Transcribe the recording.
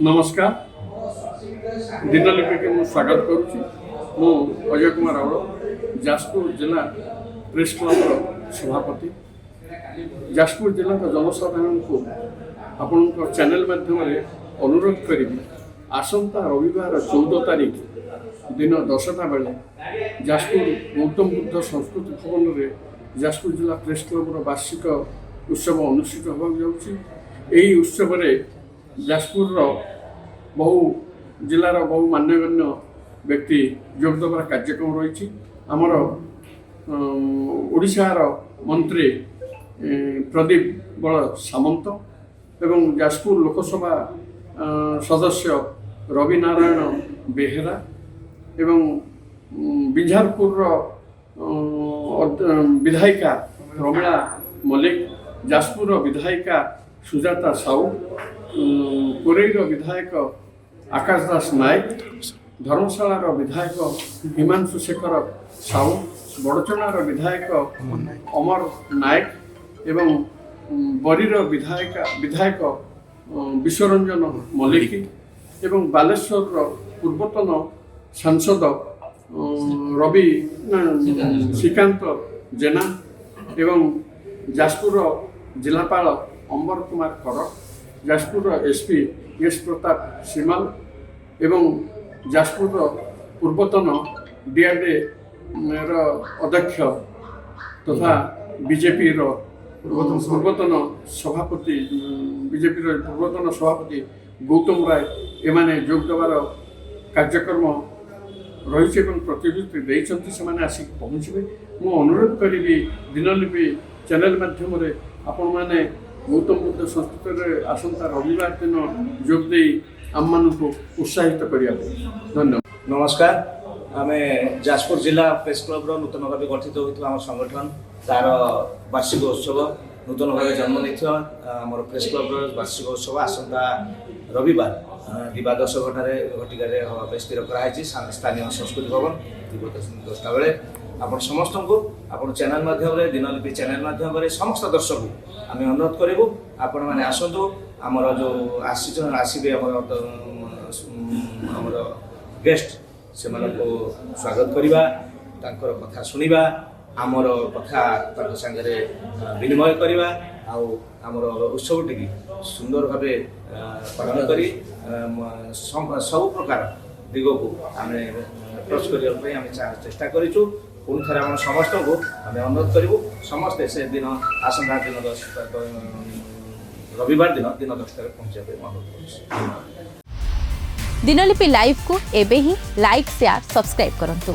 नमस्कार दिनलिपि के स्वागत करुच्ची मु अजय कुमार राउल जाजपुर जिला प्रेस क्लब सभापति जाजपुर जिला जनसाधारण को आपण चैनल माध्यम अनुरोध करी आसंता रविवार 14 तारीख दिन 10टा बेले जाजपुर गौतम बुद्ध संस्कृति भवन में जाजपुर जिला प्रेस क्लब वार्षिक उत्सव अनुष्ठित होगा यही उत्सव जाजपुर बहु जिलार बहु मान्यगण्य व्यक्ति जोगदेवार कार्यक्रम रही आमर ओडिशार मंत्री प्रदीप बल सामंत एवं जाजपुर लोकसभा सदस्य रवि नारायण बेहेरा एवं बिझारपुर विधायिका रमीला मल्लिक जाजपुर विधायिका सुजाता साहू कोरेईर विधायक आकाश दास नायक धर्मशालार विधायक हिमांशु शेखर साहू बड़चणार विधायक अमर नायक एवं बरीर विधायक विश्वरंजन मल्लिक एवं बालेश्वर पूर्वतन सांसद रवि श्रीकांत जेना एवं जाजपुर जिलापाल अंबर कुमार कर जाजपुर एसपी एस प्रताप श्रीमाल एवं जाजपुर पूर्वतन डीआरडे अध्यक्ष तथा बीजेपी पूर्वतन सभापति बीजेपी पूर्वतन सभापति गौतम राय एमाने जोगदेवार कार्यक्रम रही प्रतिनिधि देते से आसिक पहुँचे मु अनुरोध करी दिनलिपि चैनल माध्यम आपण मैंने गौतम बुद्ध संस्कृत आसंता रविवार दिन जोगदे आम मान उत्साहित करने धन्यवाद। नमस्कार आम जाजपुर जिला प्रेस क्लब नूतन भाव गठित होता संगठन तार वार्षिक उत्सव नूतन भाव जन्म नहीं आम प्रेस क्लब वार्षिक उत्सव आसंता रविवार दिवा 10 घटिकार स्थिर कराई स्थानीय संस्कृति भवन दिवा 10टा बेले आपण समस्त को आपण चैनल माध्यम दिनलिपि चैनल माध्यम समस्त दर्शक को आम अनुरोध करूँ आपण मैंने आसतु आमर जो आसबे आमर गेस्ट से स्वागत करवा कथा शुणा आमर कथा सागरे विनिमय करवा आमर उत्सव टी सुंदर भाव पालन कर सब प्रकार दिग को आम अप्रोच करने चेष्टा करूँ पुणी थे आम समस्त को आम अनुरोध करूँ समस्ते से दिन आसंता दिन 10 रविवार दिन 10 पहुँचा अनुरोध कर दिनलिपि लाइव को एबे ही लाइक शेयर सब्सक्राइब करंतु।